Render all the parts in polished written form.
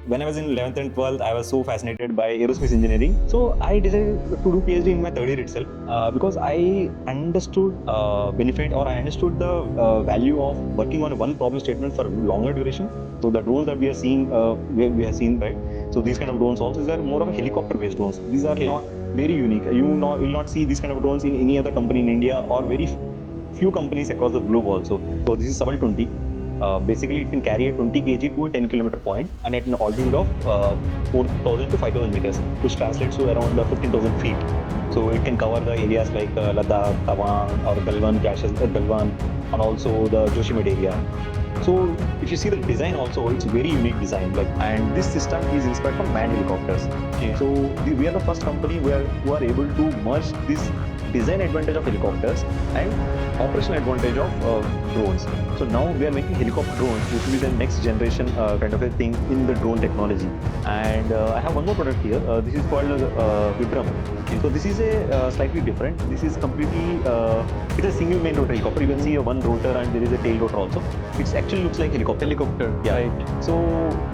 when I was in 11th and 12th, I was so fascinated by aerospace engineering. So I decided to do PhD in my third year itself because I understood benefit, or I understood the value of working on one problem statement for longer duration. So the drones that we are seeing, we have seen, right? So these kind of drones also, these are more of a helicopter-based drones. These are not very unique. You will not see these kind of drones in any other company in India, or very few companies across the globe also. So this is Subtle 20. Basically, it can carry a 20 kg to a 10 kilometer point, and at an altitude of 4,000 to 5,000 meters, which translates to around 15,000 feet. So it can cover the areas like Ladakh, Tawang, or Galwan, Galwan, and also the Joshimed area. So if you see the design also, it's very unique design. And this system is inspired from manned helicopters. Okay. So we are the first company who are able to merge this design advantage of helicopters and operational advantage of drones. So now we are making helicopter drones, which will be the next generation kind of a thing in the drone technology. And I have one more product here. This is called Vibhram. So this is a slightly different. This is completely it's a single main rotor helicopter. You can see a one rotor and there is a tail rotor also. It actually looks like helicopter. Yeah. Right. So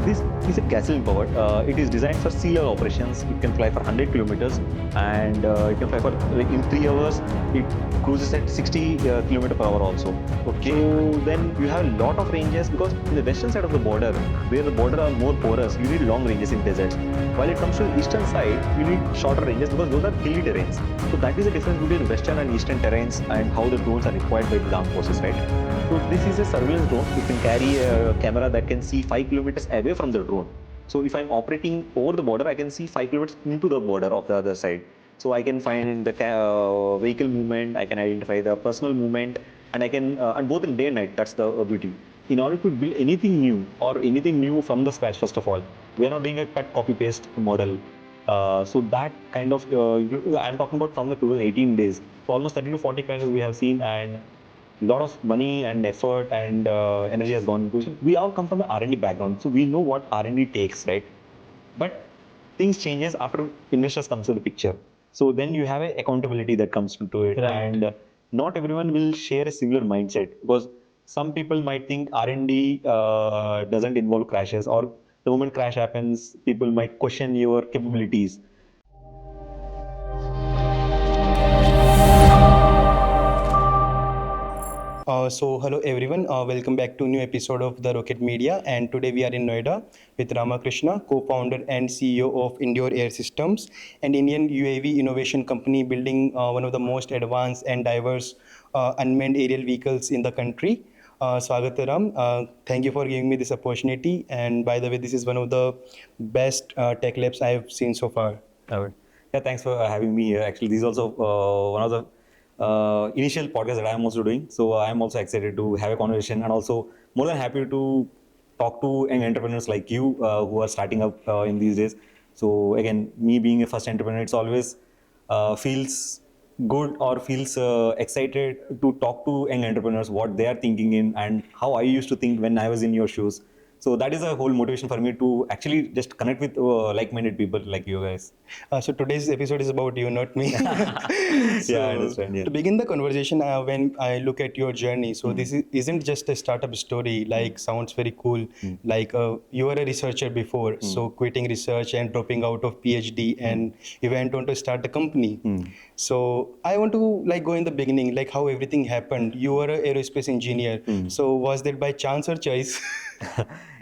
this is a gasoline powered. It is designed for sea level operations. It can fly for 100 kilometers, and it can fly for in 3 hours. It cruises at 60 kilometer per hour also. Okay. So then you have a lot of ranges, because in the western side of the border, where the border are more porous, you need long ranges in deserts. While it comes to the eastern side, you need shorter ranges because those are hilly terrains. So that is the difference between western and eastern terrains and how the drones are required by the armed forces, right? So this is a surveillance drone. It can carry a camera that can see 5 kilometers away from the drone. So if I'm operating over the border, I can see 5 kilometers into the border of the other side. So I can find the vehicle movement, I can identify the personal movement, and I can, and both in day and night. That's the beauty. In order to build anything new, or anything new from the scratch, first of all, we are not doing a cut copy paste model. So that kind of, I'm talking about from the 2018 days. So almost 30 to 40 crashes we have seen, and a lot of money and effort and energy has gone into it. We all come from the R&D background, so we know what R&D takes, right? But things changes after investors comes to the picture. So then you have a accountability that comes into it, right. And not everyone will share a similar mindset, because some people might think R&D doesn't involve crashes, or the moment crash happens, people might question your capabilities. Hello everyone, welcome back to a new episode of the Rocket Media, and today we are in Noida with Ramakrishna, co-founder and CEO of EndureAir Systems, an Indian UAV innovation company building one of the most advanced and diverse unmanned aerial vehicles in the country. Swagat Ram, thank you for giving me this opportunity, and by the way, this is one of the best tech labs I have seen so far. Yeah, thanks for having me here. Actually, this is also one of the initial podcast that I'm also doing. So I'm also excited to have a conversation, and also more than happy to talk to young entrepreneurs like you who are starting up in these days. So again, me being a first entrepreneur, it's always feels good, or feels excited to talk to young entrepreneurs, what they are thinking in, and how I used to think when I was in your shoes. So that is a whole motivation for me to actually just connect with like-minded people like you guys. So today's episode is about you, not me. Yeah, I understand. Yeah. To begin the conversation, when I look at your journey, so this isn't just a startup story. Like, sounds very cool. Like, you were a researcher before, so quitting research and dropping out of PhD, and you went on to start a company. So I want to go in the beginning, like how everything happened. You were an aerospace engineer. So was that by chance or choice?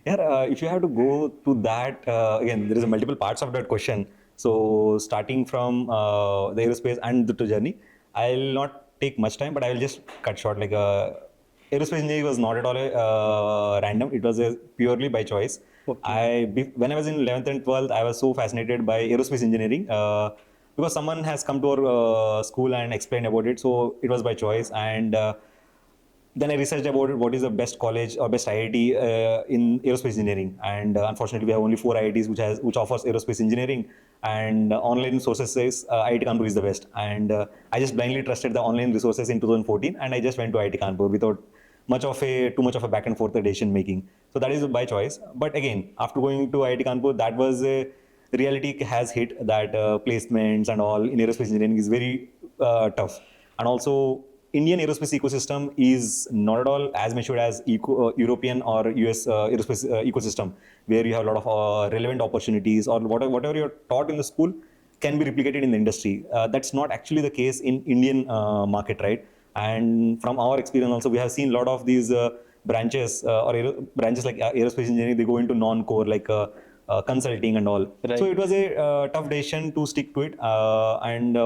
Yeah, if you have to go to that, again, there is multiple parts of that question. So starting from the aerospace and the journey, I'll not take much time, but I will just cut short. Aerospace engineering was not at all random. It was purely by choice. Okay. When I was in 11th and 12th, I was so fascinated by aerospace engineering because someone has come to our school and explained about it. So it was by choice, and then I researched about what is the best college or best IIT in aerospace engineering, and unfortunately we have only 4 IITs which offers aerospace engineering, and online sources says IIT Kanpur is the best, and I just blindly trusted the online resources in 2014, and I just went to IIT Kanpur without too much of a back and forth decision making. So that is by choice. But again, after going to IIT Kanpur, that was reality has hit that placements and all in aerospace engineering is very tough, and also Indian aerospace ecosystem is not at all as matured as European or US aerospace ecosystem, where you have a lot of relevant opportunities, or whatever you're taught in the school can be replicated in the industry. That's not actually the case in Indian market, right? And from our experience also, we have seen a lot of these branches branches like aerospace engineering. They go into non-core like consulting and all. Right. So it was a tough decision to stick to it, and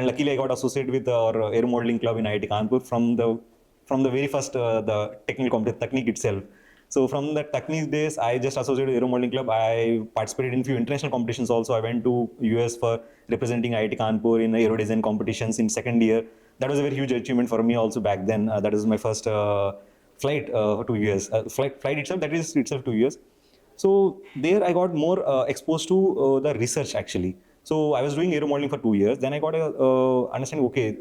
luckily I got associated with our air modeling club in IIT Kanpur from the very first the technique itself. So from the technique days, I just associated with Aero Modeling Club. I participated in few international competitions also. I went to US for representing IIT Kanpur in aero design competitions in second year. That was a very huge achievement for me also back then. That was my first flight to US. Flight itself, that is itself to US. So there I got more exposed to the research actually. So I was doing aero modeling for 2 years. Then I got a understanding, okay,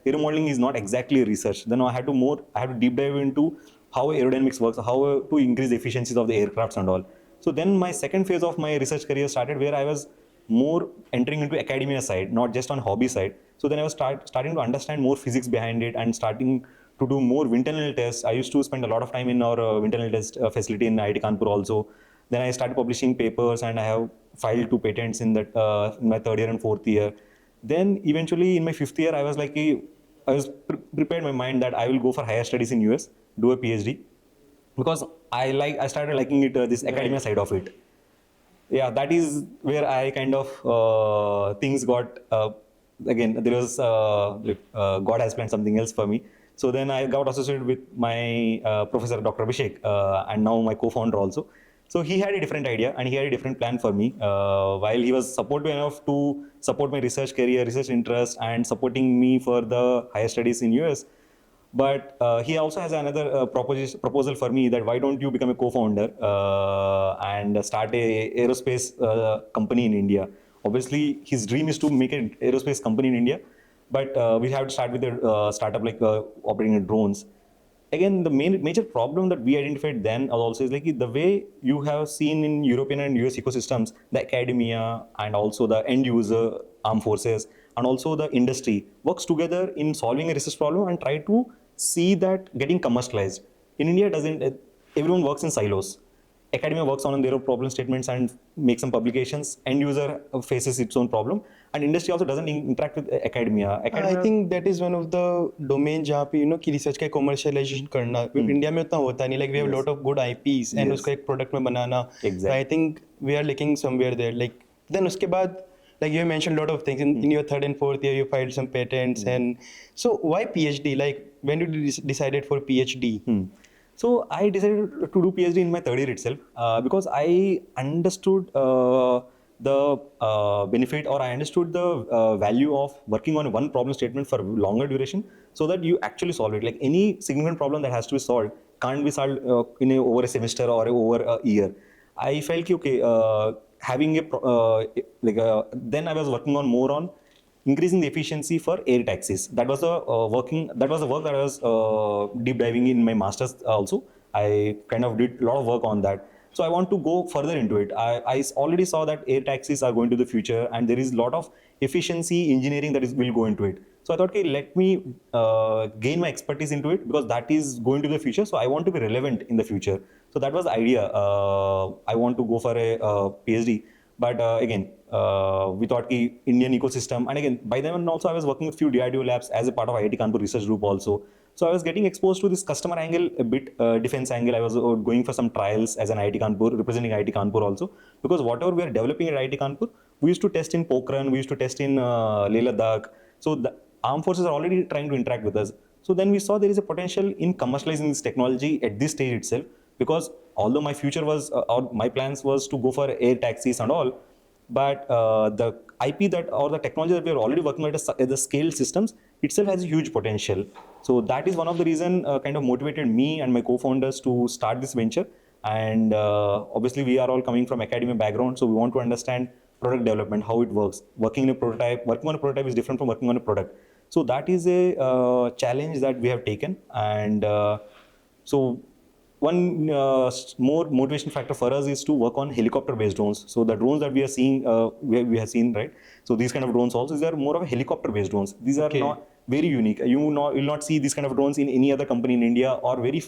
aero modeling is not exactly research. Then I had to deep dive into how aerodynamics works, how to increase the efficiencies of the aircrafts and all. So then my second phase of my research career started, where I was more entering into academia side, not just on hobby side. So then I was starting to understand more physics behind it and starting to do more wind tunnel tests. I used to spend a lot of time in our wind tunnel test facility in IIT Kanpur also. Then I started publishing papers, and I have filed 2 patents in that in my third year and fourth year. Then eventually in my fifth year, I was like, I was prepared my mind that I will go for higher studies in US, do a PhD, because I started liking it, this academia side of it. Yeah, that is where I kind of things got again. There was God has planned something else for me. So then I got associated with my professor, Dr. Abhishek, and now my co-founder also. So he had a different idea and he had a different plan for me. While he was supportive enough to support my research career, research interest, and supporting me for the higher studies in US, but he also has another proposal for me, that why don't you become a co-founder and start a aerospace company in India. Obviously, his dream is to make an aerospace company in India, but we have to start with a startup like operating drones. Again, the major problem that we identified then also is like the way you have seen in European and US ecosystems, the academia and also the end user, armed forces, and also the industry works together in solving a research problem and try to see that getting commercialized. In India, everyone works in silos. Academia works on their own problem statements and makes some publications. End user faces its own problem, and industry also doesn't interact with academia. I think that is one of the domain जहाँ पे कि research का commercialization करना India में उतना होता नहीं. Like we have a lot of good IPs and उसको एक product में बनाना. Exactly. I think we are lacking somewhere there. Like then उसके बाद, like you mentioned a lot of things in your third and fourth year, you filed some patents. And so why PhD? Like when did you decided for PhD? So I decided to do PhD in my third year itself because I understood the benefit, or I understood the value of working on one problem statement for longer duration, so that you actually solve it. Like any significant problem that has to be solved can't be solved over a semester or over a year. I felt okay, having then I was working on more on increasing the efficiency for air taxis. That was the work that I was deep diving in my master's also. I kind of did a lot of work on that. So I want to go further into it. I already saw that air taxis are going to the future, and there is a lot of efficiency engineering that will go into it. So I thought, okay, let me gain my expertise into it, because that is going to the future. So I want to be relevant in the future. So that was the idea. I want to go for a PhD. But again, we thought Indian ecosystem, and again, by then also I was working with few DRDO labs as a part of IIT Kanpur research group also. So I was getting exposed to this customer angle, a bit defense angle. I was going for some trials as an IIT Kanpur, representing IIT Kanpur also, because whatever we are developing at IIT Kanpur, we used to test in Pokhran, we used to test in Ladakh. So the armed forces are already trying to interact with us. So then we saw there is a potential in commercializing this technology at this stage itself, because although my future was, or my plans was to go for air taxis and all, but the IP that, or the technology that we are already working at the scale systems itself has a huge potential. So that is one of the reason kind of motivated me and my co-founders to start this venture. And obviously we are all coming from academic background, so we want to understand product development, how it works. Working on a prototype is different from working on a product. So that is a challenge that we have taken, and so one more motivation factor for us is to work on helicopter-based drones. So the drones that we are seeing, we have seen, right? So these kind of drones also, these are more of a helicopter-based drones. These are Okay. not very unique. You will not see these kind of drones in any other company in India or very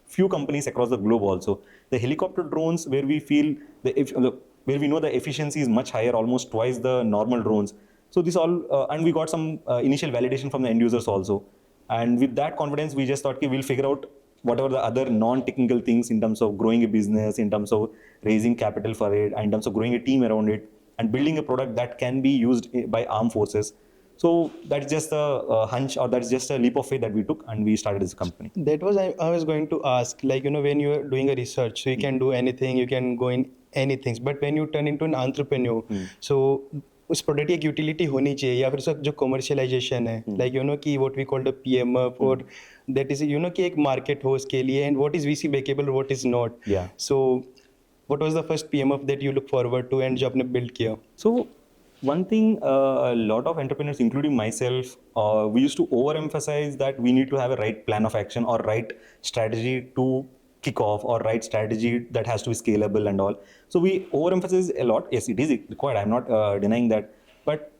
few companies across the globe also. The helicopter drones where we feel where we know the efficiency is much higher, almost twice the normal drones. So this all, and we got some initial validation from the end users also. And with that confidence, we just thought, okay, we'll figure out whatever the other non-technical things in terms of growing a business, in terms of raising capital for it, and in terms of growing a team around it, and building a product that can be used by armed forces. So that's just a hunch, or that's just a leap of faith that we took, and we started this company. That was I was going to ask, like, when you're doing a research, so you can do anything, you can go in anything, but when you turn into an entrepreneur, so उस product की एक utility होनी चाहिए, या फिर उसका जो commercialisation है, लाइक कि what we called a PMF, और दैट इज कि एक मार्केट हो उसके लिए, and what is VC backable, what is not. So what was the first PMF that you look forward to and जो आपने बिल्ड किया? So one thing, a lot of entrepreneurs, including myself, we used to overemphasize that we need to have a right plan of action or right strategy to kick off, or right strategy that has to be scalable and all. So we overemphasize a lot. Yes, it is required. I'm not denying that, but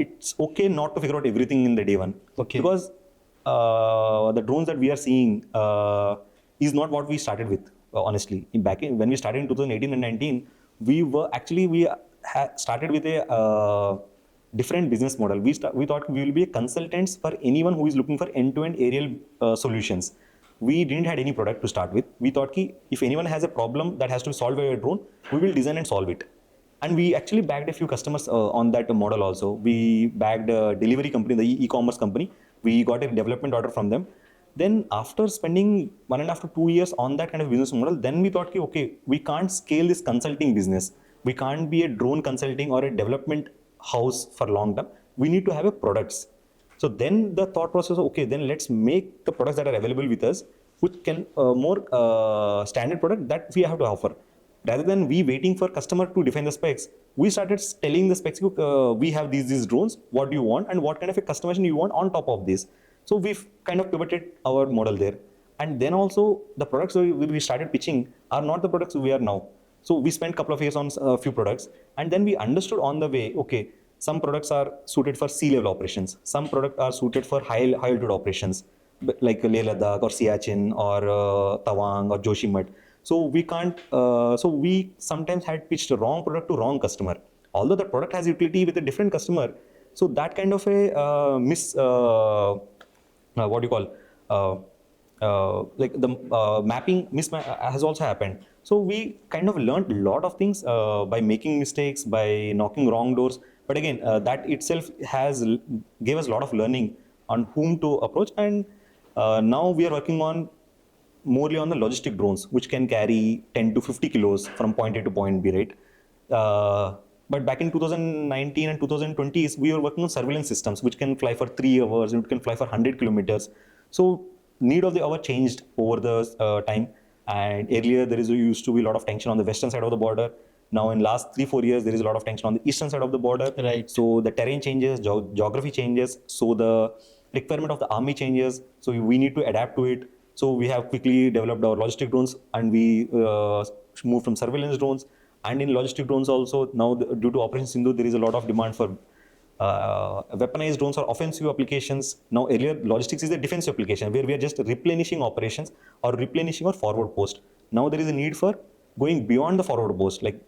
it's okay not to figure out everything in the day one. Okay. Because the drones that we are seeing is not what we started with. Honestly, when we started in 2018 and 19, we started with a different business model. We thought we will be consultants for anyone who is looking for end-to-end aerial solutions. We didn't had any product to start with. We thought if anyone has a problem that has to be solved by a drone, we will design and solve it. And we actually bagged a few customers on that model also. We bagged a delivery company, the e-commerce company. We got a development order from them. Then after spending 1.5 to 2 years on that kind of business model, then we thought, okay, we can't scale this consulting business. We can't be a drone consulting or a development house for long term. We need to have a products. So then the thought process, okay, then let's make the products that are available with us, which can more standard product that we have to offer. Rather than we waiting for customer to define the specs, we started telling the specs, we have these drones, what do you want, and what kind of a customization you want on top of this. So we've kind of pivoted our model there. And then also the products we started pitching are not the products we are now. So we spent a couple of years on a few products, and then we understood on the way, okay, some products are suited for sea-level operations. Some products are suited for high altitude operations, like Ladakh or Siachen or Tawang or Joshimath. So we can't. So we sometimes had pitched a wrong product to wrong customer. Although the product has utility with a different customer, so that kind of a what do you call? Like the mapping mismatch has also happened. So we kind of learned a lot of things by making mistakes, by knocking wrong doors. But again, that itself gave us a lot of learning on whom to approach. And now we are working on morely on the logistic drones, which can carry 10 to 50 kilos from point A to point B, right? But back in 2019 and 2020s, we were working on surveillance systems, which can fly for 3 hours, and it can fly for 100 kilometers. So need of the hour changed over the time. And earlier, used to be a lot of tension on the western side of the border. Now, in last 3-4 years, there is a lot of tension on the eastern side of the border. Right. So the terrain changes, geography changes. So the requirement of the army changes. So we need to adapt to it. So we have quickly developed our logistic drones, and we moved from surveillance drones. And in logistic drones also, now due to Operation Sindhu, there is a lot of demand for weaponized drones or offensive applications. Now earlier, logistics is a defensive application where we are just replenishing operations or replenishing our forward post. Now there is a need for going beyond the forward post, like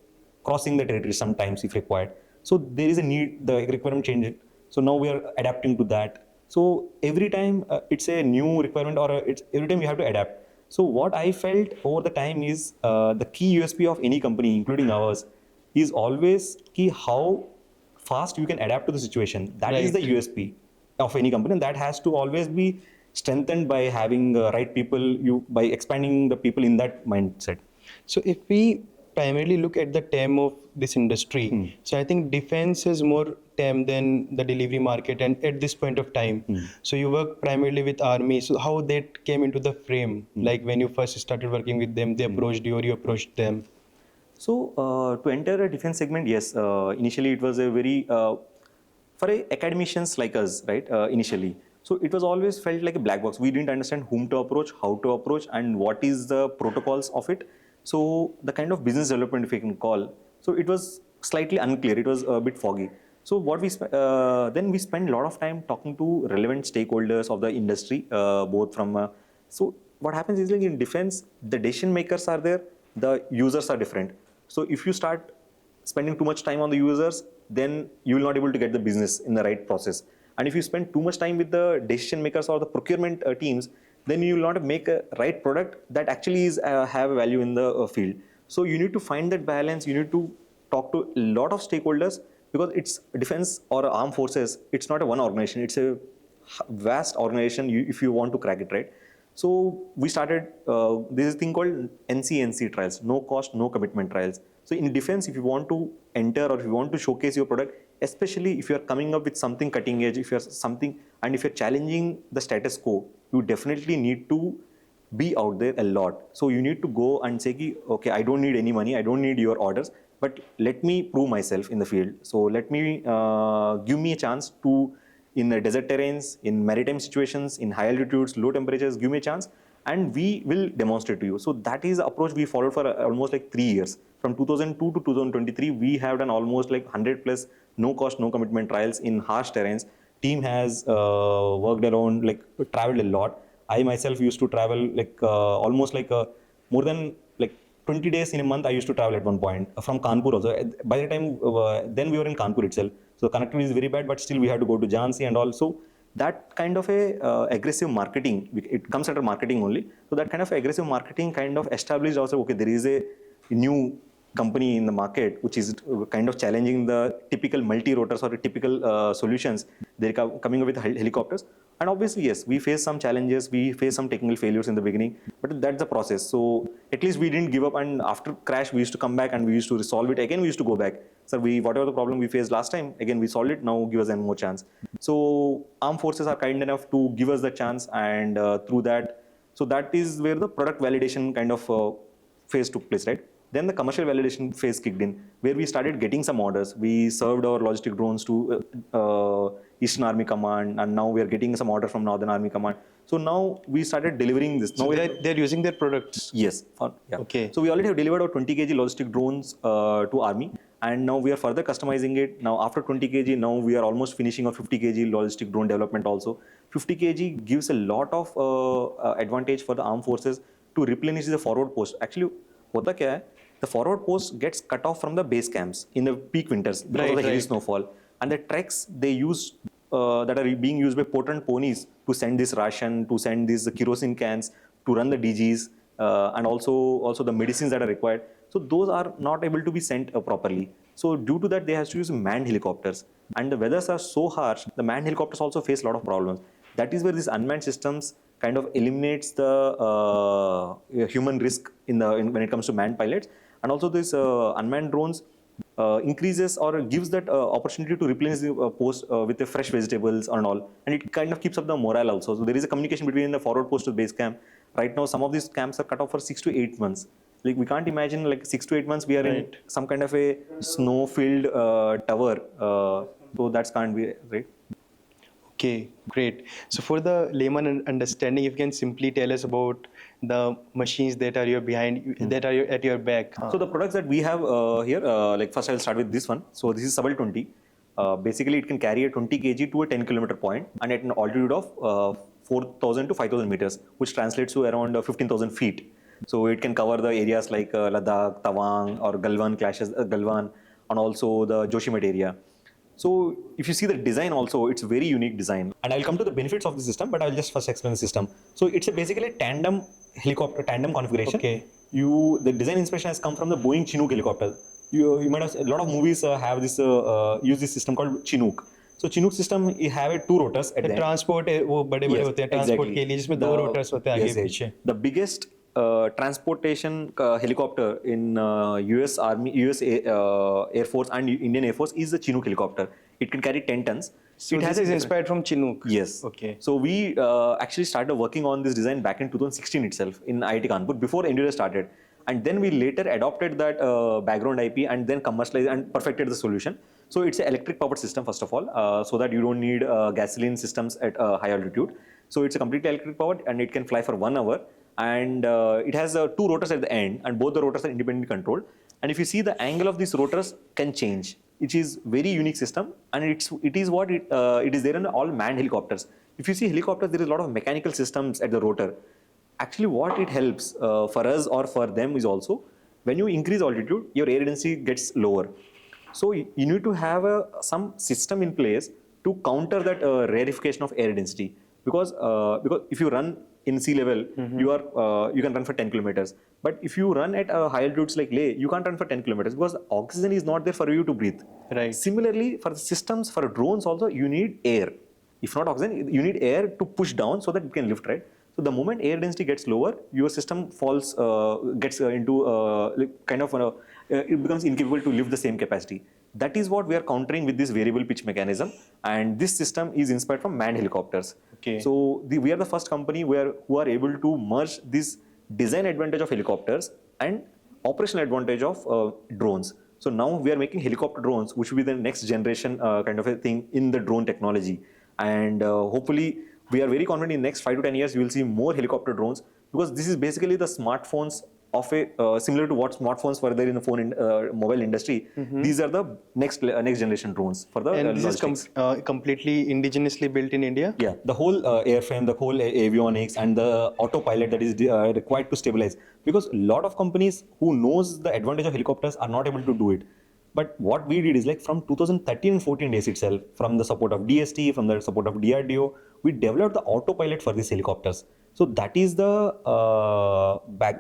crossing the territory sometimes if required. So there is a need, the requirement changes. So now we are adapting to that. So every time it's a new requirement, or every time you have to adapt. So what I felt over the time is the key USP of any company, including ours, is always how fast you can adapt to the situation. That is the USP of any company, and that has to always be strengthened by having the right people, by expanding the people in that mindset. So if we primarily look at the TAM of this industry, so I think defense is more TAM than the delivery market, and at this point of time. So you work primarily with army. So how that came into the frame? Like when you first started working with them, they approached you or you approached them? So to enter a defense segment, yes, initially it was a very, for academicians like us, right, initially. So it was always felt like a black box. We didn't understand whom to approach, how to approach, and what is the protocols of it. So the kind of business development, if you can call, so it was slightly unclear. It was a bit foggy. So what then we spent a lot of time talking to relevant stakeholders of the industry, both from. So what happens is, like in defense, the decision makers are there, the users are different. So if you start spending too much time on the users, then you will not able to get the business in the right process. And if you spend too much time with the decision makers or the procurement teams, then you will not make a right product that actually is have a value in the field. So you need to find that balance. You need to talk to a lot of stakeholders, because it's defense or armed forces. It's not a one organization. It's a vast organization. If you want to crack it, right? So we started this thing called NCNC trials, no cost, no commitment trials. So in defense, if you want to enter or if you want to showcase your product, especially if you are coming up with something cutting edge, if you're something, and if you're challenging the status quo, you definitely need to be out there a lot. So you need to go and say, okay, I don't need any money, I don't need your orders, but let me prove myself in the field. So let me give me a chance to, in the desert terrains, in maritime situations, in high altitudes, low temperatures, give me a chance, and we will demonstrate to you. So that is the approach we followed for almost like 3 years. From 2002 to 2023, we have done almost like 100 plus no cost, no commitment trials in harsh terrains. Team has worked around, like traveled a lot. I myself used to travel like almost like more than like 20 days in a month. I used to travel at one point from Kanpur also. By the time then we were in Kanpur itself. So connectivity is very bad, but still we had to go to Jhansi, and also that kind of a aggressive marketing, it comes under marketing only. So that kind of aggressive marketing kind of established also, okay, there is a new company in the market which is kind of challenging the typical multi-rotors or the typical solutions. They're coming up with helicopters. And obviously, yes, we face some challenges, we face some technical failures in the beginning, but that's the process. So at least we didn't give up, and after crash, we used to come back and we used to resolve it. Again, we used to go back. So whatever the problem we faced last time, again, we solved it, now give us one more chance. So armed forces are kind enough to give us the chance, and through that, so that is where the product validation kind of phase took place, right? Then the commercial validation phase kicked in, where we started getting some orders. We served our logistic drones to Eastern Army Command, and now we are getting some order from Northern Army Command. So now we started delivering this. So now they're using their products? Yes. Yeah. Okay. So we already have delivered our 20 kg logistic drones to Army, and now we are further customizing it. Now after 20 kg, now we are almost finishing our 50 kg logistic drone development also. 50 kg gives a lot of advantage for the armed forces to replenish the forward post. Actually, hota kya hai? The forward post gets cut off from the base camps in the peak winters because of the heavy snowfall. And the treks they use that are being used by potent ponies to send this ration, to send these kerosene cans, to run the DGs, and also the medicines that are required. So those are not able to be sent properly. So due to that, they have to use manned helicopters. And the weathers are so harsh, the manned helicopters also face a lot of problems. That is where these unmanned systems kind of eliminates the human risk when it comes to manned pilots. And also this unmanned drones increases or gives that opportunity to replenish the post with the fresh vegetables and all. And it kind of keeps up the morale also. So there is a communication between the forward post to the base camp. Right now, some of these camps are cut off for 6 to 8 months. Like we can't imagine like 6 to 8 months we are in some kind of a snow-filled tower. So that can't be, right? Okay, great. So for the layman understanding, if you can simply tell us about the machines that are that are at your back. So the products that we have here, like first I'll start with this one. So this is Subtle 20. Basically, it can carry a 20 kg to a 10 kilometer point, and at an altitude of 4,000 to 5,000 meters, which translates to around 15,000 feet. So it can cover the areas like Ladakh, Tawang, or Galwan, and also the Joshimet area. So if you see the design also, it's a very unique design. And I'll come to the benefits of the system, but I'll just first explain the system. So it's basically a tandem configuration. Okay. The design inspiration has come from the Boeing Chinook helicopter. You might have, a lot of movies have this use this system called Chinook. So Chinook system have 2 rotors at the end. Transport वो बड़े-बड़े होते हैं transport के लिए जिसमें 2 rotors होते हैं आगे पीछे. The biggest transportation helicopter in US Army, US Air Force and Indian Air Force is the Chinook helicopter. It can carry 10 tons. So this is inspired from Chinook? Yes. Okay. So we actually started working on this design back in 2016 itself in IIT Kanpur before EndureAir started. and then we later adopted that background IP and then commercialized and perfected the solution. So it's an electric powered system first of all, so that you don't need gasoline systems at high altitude. So it's a completely electric powered and it can fly for 1 hour, and it has 2 rotors at the end, and both the rotors are independently controlled. And if you see, the angle of these rotors can change. It is very unique system, and it is what it is there in all manned helicopters. If you see helicopters, there is a lot of mechanical systems at the rotor. Actually, what it helps for us or for them is also, when you increase altitude, your air density gets lower. So you need to have some system in place to counter that rarefication of air density. Because if you run in sea level, you can run for 10 kilometers. But if you run at high altitudes like Leh, you can't run for 10 kilometers because oxygen is not there for you to breathe. Right. Similarly, for the systems, for drones also, you need air. If not oxygen, you need air to push down so that it can lift, right? So the moment air density gets lower, your system falls, gets into it becomes incapable to lift the same capacity. That is what we are countering with this variable pitch mechanism, and this system is inspired from manned helicopters. Okay. So we are the first company who are able to merge this design advantage of helicopters and operational advantage of drones. So now we are making helicopter drones, which will be the next generation kind of a thing in the drone technology. And hopefully, we are very confident in the next 5 to 10 years, you will see more helicopter drones, because this is basically the smartphones of similar to what smartphones were there in the mobile industry. These are the next generation drones for the And this logistics. is completely indigenously built in India? Yeah, the whole airframe, the whole avionics, and the autopilot that is required to stabilize. Because a lot of companies who knows the advantage of helicopters are not able to do it. But what we did is, like, from 2013 and 14 days itself, from the support of DST, from the support of DRDO, we developed the autopilot for these helicopters. So that is the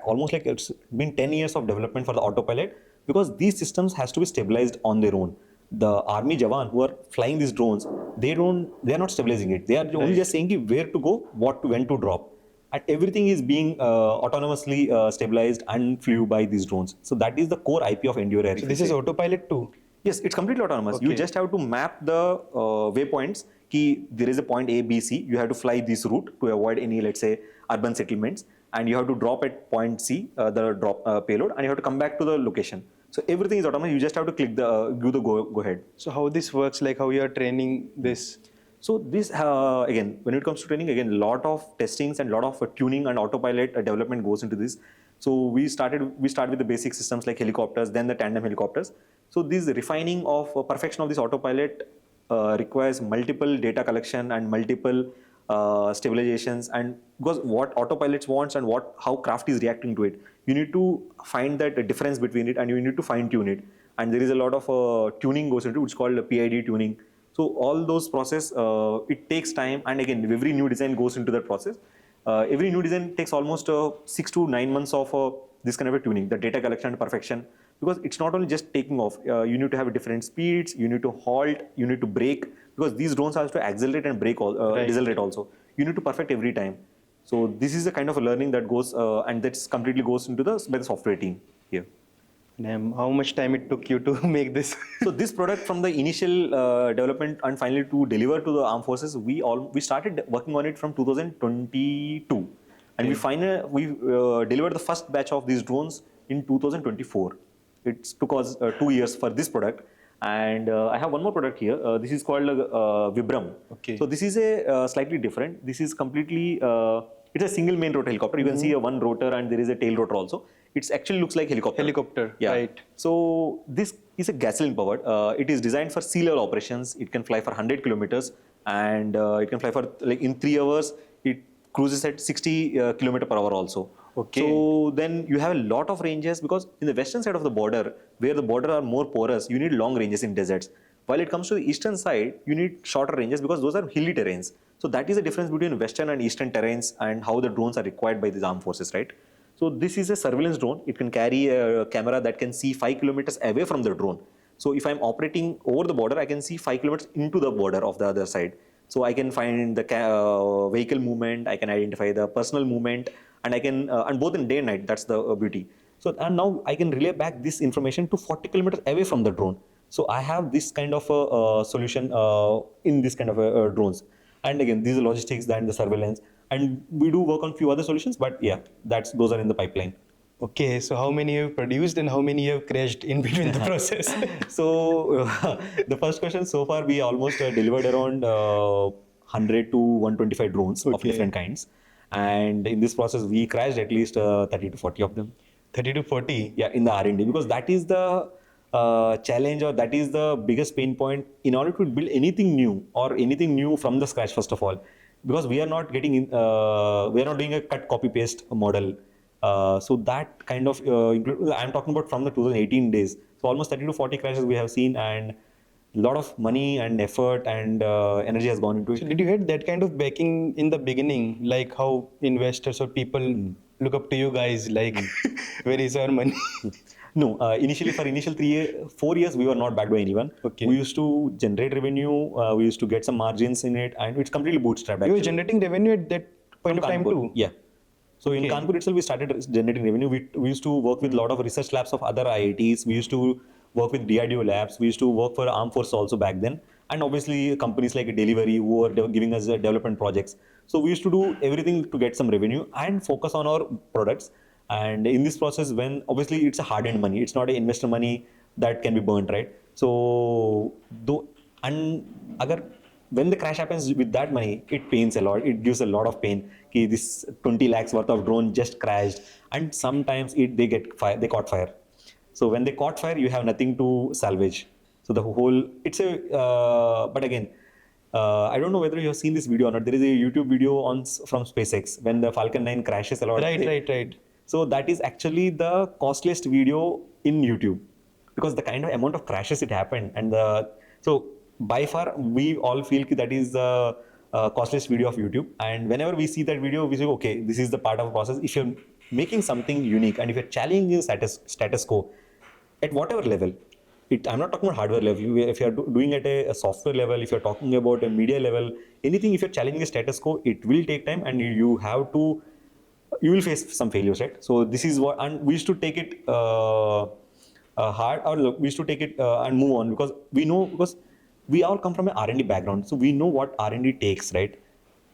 almost like it's been 10 years of development for the autopilot, because these systems has to be stabilized on their own. The army jawan who are flying these drones, they are not stabilizing it. They are only just saying where to go, when to drop. And everything is being autonomously stabilized and flew by these drones. So that is the core IP of EndureAir. So this is autopilot too? Yes, it's completely autonomous. Okay. You just have to map the waypoints. There is a point A, B, C. You have to fly this route to avoid any, let's say, urban settlements. And you have to drop at point C, the drop payload, and you have to come back to the location. So everything is autonomous. You just have to click give the go ahead. So how this works, like how you are training this? So this, again, when it comes to training, again, a lot of testings and a lot of tuning and autopilot development goes into this. So we start with the basic systems like helicopters, then the tandem helicopters. So this refining of perfection of this autopilot requires multiple data collection and multiple stabilizations, and because what autopilots wants and how craft is reacting to it, you need to find that difference between it, and you need to fine tune it. And there is a lot of tuning goes into it, which is called PID tuning. So all those process, it takes time, and again, every new design goes into that process. Every new design takes almost 6 to 9 months of this kind of a tuning, the data collection and perfection, because it's not only just taking off. You need to have different speeds, you need to halt, you need to brake, because these drones have to accelerate and brake, decelerate also. You need to perfect every time. So this is the kind of a learning that goes, and that's completely goes into by the software team here. Damn, how much time it took you to make this? So this product, from the initial development and finally to deliver to the armed forces, we started working on it from 2022, and we delivered the first batch of these drones in 2024. It took us 2 years for this product, and I have one more product here. This is called Vibhram. Okay. So this is a slightly different. This is completely it's a single main rotor helicopter. You can see a one rotor, and there is a tail rotor also. It actually looks like helicopter. Yeah. Right. So this is a gasoline powered. It is designed for sea level operations. It can fly for 100 kilometers, and it can fly for, like, in 3 hours. It cruises at 60 kilometer per hour also. Okay. So then you have a lot of ranges, because in the western side of the border, where the border are more porous, you need long ranges in deserts. While it comes to the eastern side, you need shorter ranges because those are hilly terrains. So that is the difference between western and eastern terrains and how the drones are required by these armed forces, right? So this is a surveillance drone. It can carry a camera that can see 5 kilometers away from the drone. So if I'm operating over the border, I can see 5 kilometers into the border of the other side. So I can find the vehicle movement, I can identify the personal movement, and I can, and both in day and night, that's the beauty. So, and now I can relay back this information to 40 kilometers away from the drone. So I have this kind of a solution in this kind of drones. And again, these are logistics and the surveillance. And we do work on few other solutions, but yeah, those are in the pipeline. Okay, so how many you have produced and how many you have crashed in between the process? So the first question, so far we almost delivered around 100 to 125 drones of Okay. different kinds, and in this process we crashed at least 30 to 40 of them. 30 to 40. Yeah, in the R&D, because that is the challenge, or that is the biggest pain point in order to build anything new, or anything new from the scratch, first of all, because we are not getting we are not doing a cut copy paste model. So that kind of I'm talking about from the 2018 days, so almost 30 to 40 crashes we have seen, and a lot of money and effort and energy has gone into So it. did you get that kind of backing in the beginning, like how investors or people look up to you guys, like where is our money? No, initially for initial 4 years, we were not backed by anyone. Okay. We used to generate revenue, we used to get some margins in it, and it's completely bootstrapped. You were Actually. generating revenue at that point From of time Kanpur. too. Yeah. So in Okay. Kanpur itself, we started generating revenue. We used to work with a lot of research labs of other IITs. We used to work with DRDO labs. We used to work for armed forces also back then. And obviously companies like Delivery who were giving us development projects. So we used to do everything to get some revenue and focus on our products. And in this process, when obviously it's a hard-earned money, it's not an investor money that can be burnt, right? So though, and agar when the crash happens with that money, it pains a lot. It gives a lot of pain. Ki this 20 lakhs worth of drone just crashed, and sometimes they get fire. They caught fire. So when they caught fire, you have nothing to salvage. So the whole it's a. But again, I don't know whether you have seen this video or not. There is a YouTube video from SpaceX when the Falcon 9 crashes a lot. Right. So that is actually the costliest video in YouTube, because the kind of amount of crashes it happened, and so by far we all feel that is the costliest video of YouTube. And whenever we see that video, we say, okay, this is the part of the process. If you're making something unique and if you're challenging the status quo at whatever level, I'm not talking about hardware level. If you're doing at a software level, if you're talking about a media level, anything, if you're challenging the status quo, it will take time, and you will face some failures, right? So this is what, and we used to take it hard, or look, we used to take it and move on, because we know, because we all come from an R&D background, so we know what R&D takes, right?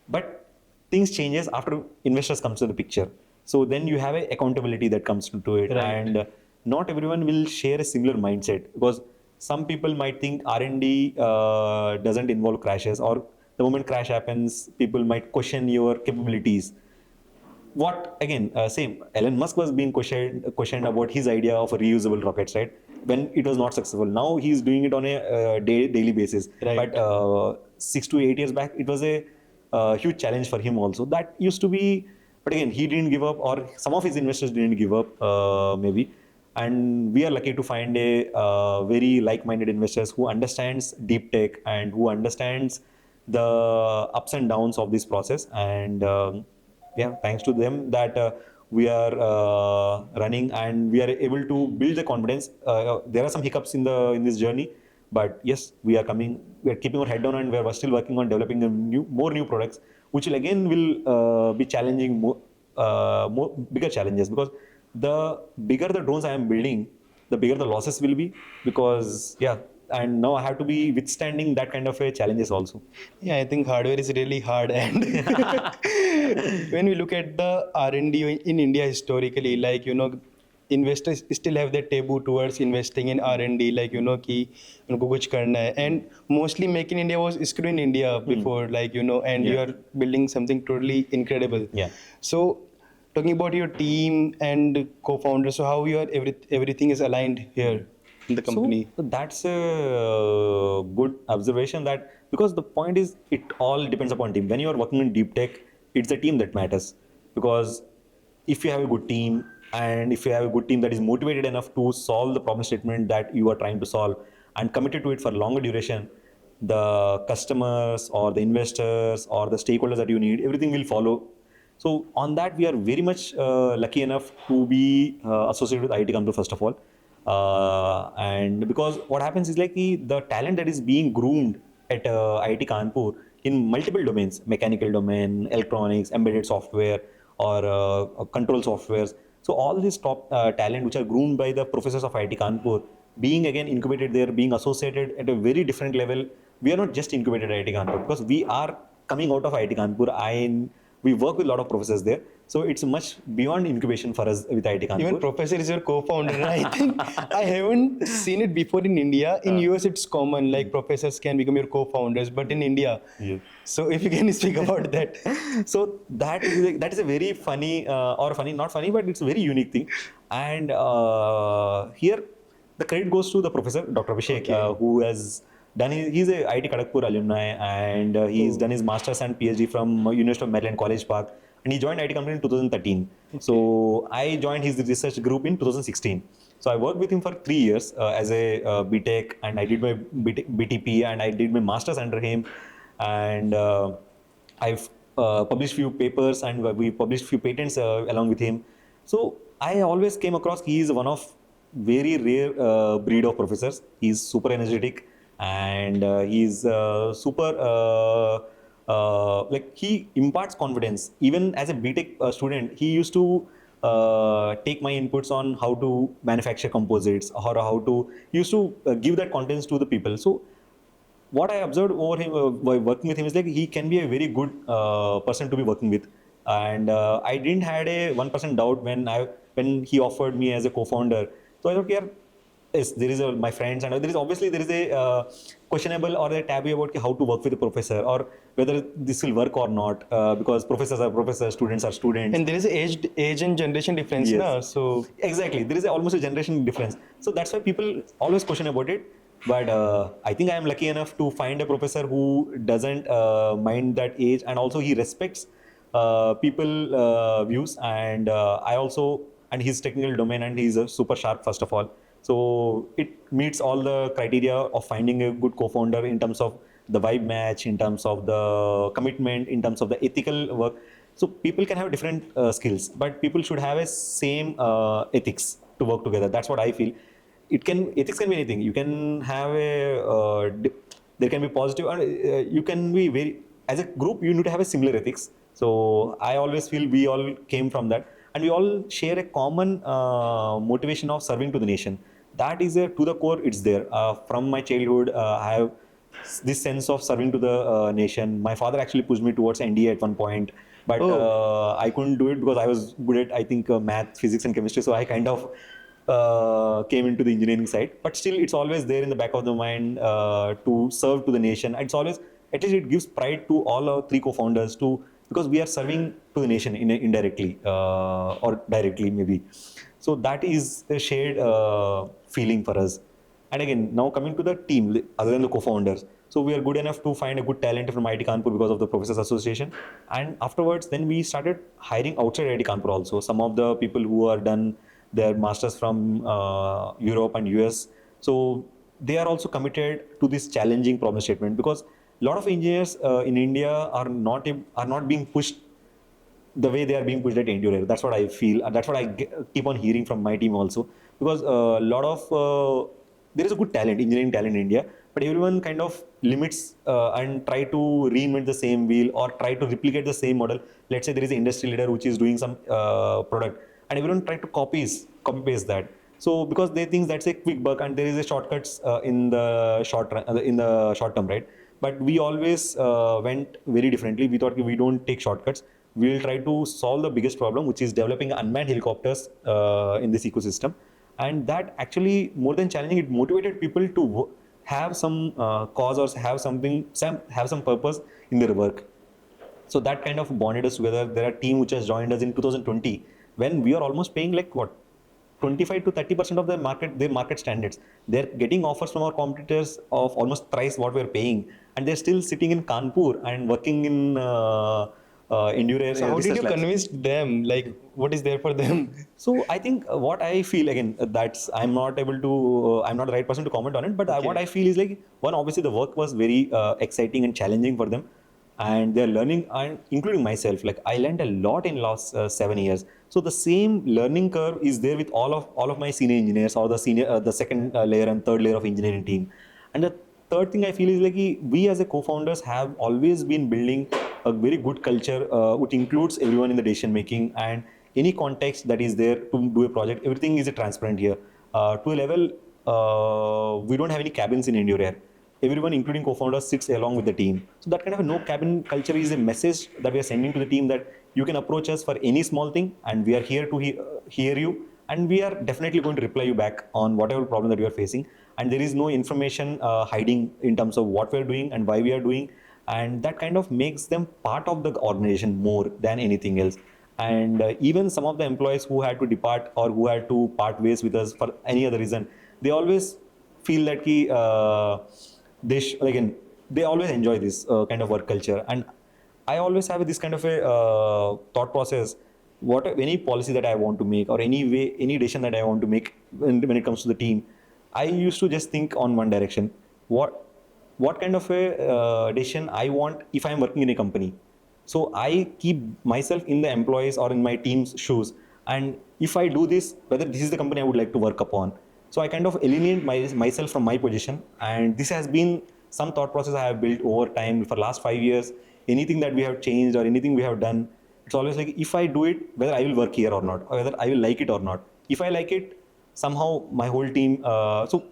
But things changes after investors comes to the picture. So then you have a accountability that comes into it, Right. and not everyone will share a similar mindset, because some people might think R&D doesn't involve crashes, or the moment crash happens, people might question your capabilities. What again? Same. Elon Musk was being questioned about his idea of a reusable rockets, right? When it was not successful. Now he's doing it on a daily basis. Right. But 6 to 8 years back, it was a huge challenge for him also. That used to be. But again, he didn't give up, or some of his investors didn't give up, maybe. And we are lucky to find a very like-minded investors who understands deep tech and who understands the ups and downs of this process. And yeah, thanks to them that we are running, and we are able to build the confidence. There are some hiccups in this journey, but yes, we are keeping our head down, and we are still working on developing more new products, which will be challenging more bigger challenges, because the bigger the drones I am building, the bigger the losses will be, because yeah, and now I have to be withstanding that kind of a challenges also. Yeah, I think hardware is really hard, and when we look at the R&D in India historically, like investors still have that taboo towards investing in R&D, like कि उनको कुछ करना है, and mostly Make in India was screw in India before, like and you Yeah. are building something totally incredible. Yeah. So talking about your team and co-founder, so how everything is aligned here in the company? So that's a good observation, that because the point is it all depends upon team. When you are working in deep tech, it's the team that matters, because if you have a good team, and if you have a good team that is motivated enough to solve the problem statement that you are trying to solve and committed to it for longer duration, the customers or the investors or the stakeholders that you need, everything will follow. So on that, we are very much lucky enough to be associated with IIT Kanpur, first of all. And because what happens is like the talent that is being groomed at IIT Kanpur in multiple domains, mechanical domain, electronics, embedded software, or control softwares. So all these top talent which are groomed by the professors of IIT Kanpur, being again incubated there, being associated at a very different level. We are not just incubated at IIT Kanpur, because we are coming out of IIT Kanpur. we work with a lot of professors there. So it's much beyond incubation for us with IIT Kanpur. Even professor is your co-founder. I think I haven't seen it before in India. In US, it's common, like professors can become your co-founders, but in India. Yeah. So if you can speak about that. So that is a very funny not funny, but it's a very unique thing. And here the credit goes to the professor, Dr. Abhishek, who has done he's a IIT Kanpur alumni, and he's done his master's and PhD from University of Maryland College Park, and he joined IIT Kanpur in 2013. So I joined his research group in 2016. So I worked with him for 3 years as a BTech, and I did my BTP, and I did my master's under him, and I've published few papers, and we published few patents along with him. So I always came across he is one of very rare breed of professors. He's super energetic, and he's super like he imparts confidence. Even as a BTech student, he used to take my inputs on how to manufacture composites, or how to used to give that contents to the people. So what I observed over him by working with him is like he can be a very good person to be working with, and I didn't had a 1% doubt when he offered me as a co-founder. So I thought, yeah, yes, there is my friends, and there is a questionable or a taboo about how to work with a professor, or whether this will work or not, because professors are professors, students are students, And there is age and generation difference, Yes. na? So exactly, there is almost a generation difference. So that's why people always question about it. But I think I am lucky enough to find a professor who doesn't mind that age, and also he respects people views, and I also, and his technical domain, and he's a super sharp first of all. So it meets all the criteria of finding a good co-founder in terms of the vibe match, in terms of the commitment, in terms of the ethical work. So people can have different skills, but people should have a same ethics to work together. That's what I feel. Ethics can be anything. You can have there can be positive, and you can be very, as a group you need to have a similar ethics. So I always feel we all came from that, and we all share a common motivation of serving to the nation. That is to the core. It's there from my childhood. I have this sense of serving to the nation. My father actually pushed me towards NDA at one point, but I couldn't do it because I was good at, I think, math, physics, and chemistry. So I kind of came into the engineering side, but still it's always there in the back of the mind to serve to the nation. It's always, at least it gives pride to all our 3 co-founders, because we are serving to the nation indirectly or directly maybe. So that is a shared feeling for us. And again, now coming to the team other than the co-founders, so we are good enough to find a good talent from IIT Kanpur because of the Professors Association, and afterwards then we started hiring outside IIT Kanpur also. Some of the people who are done their masters from Europe and US. So they are also committed to this challenging problem statement, because a lot of engineers in India are not being pushed the way they are being pushed at EndureAir. That's what I feel. That's what I keep on hearing from my team also, because a lot of there is a good talent, engineering talent in India, but everyone kind of limits and try to reinvent the same wheel or try to replicate the same model. Let's say there is an industry leader which is doing some product, and everyone try to copy paste that. So because they think that's a quick buck and there is a shortcuts in the short term, right? But we always went very differently. We thought we don't take shortcuts. We will try to solve the biggest problem, which is developing unmanned helicopters in this ecosystem. And that actually, more than challenging, it motivated people to have some cause or have some purpose in their work. So that kind of bonded us together. There are a team which has joined us in 2020, when we are almost paying like 25 to 30% of their market standards. They're getting offers from our competitors of almost thrice what we're paying, and they're still sitting in Kanpur and working in EndureAir. So how did you convince them? Like, what is there for them? So I think what I feel, again, that's I'm not able to, I'm not the right person to comment on it, but what I feel is like, one, obviously the work was very exciting and challenging for them, and they're learning, and including myself, like I learned a lot in last 7 years. So the same learning curve is there with all of my senior engineers, or the second layer and third layer of engineering team. And the third thing I feel is like we as a co-founders have always been building a very good culture which includes everyone in the decision making, and any context that is there to do a project, everything is transparent here to a level. We don't have any cabins in EndureAir. everyone, including co-founders, sits along with the team. So that kind of a no cabin culture is a message that we are sending to the team that you can approach us for any small thing, and we are here to hear you, and we are definitely going to reply you back on whatever problem that you are facing. And there is no information hiding in terms of what we are doing and why we are doing, and that kind of makes them part of the organization more than anything else. And even some of the employees who had to depart or who had to part ways with us for any other reason, they always feel that again, they always enjoy this kind of work culture. And I always have this kind of a thought process. Any policy that I want to make, or any decision that I want to make when it comes to the team, I used to just think on one direction. What kind of a decision I want if I'm working in a company. So I keep myself in the employees or in my team's shoes. And if I do this, whether this is the company I would like to work upon. So I kind of alienate myself from my position. And this has been some thought process I have built over time for last 5 years. Anything that we have changed or anything we have done, it's always like, if I do it, whether I will work here or not, or whether I will like it or not. If I like it, somehow my whole team, so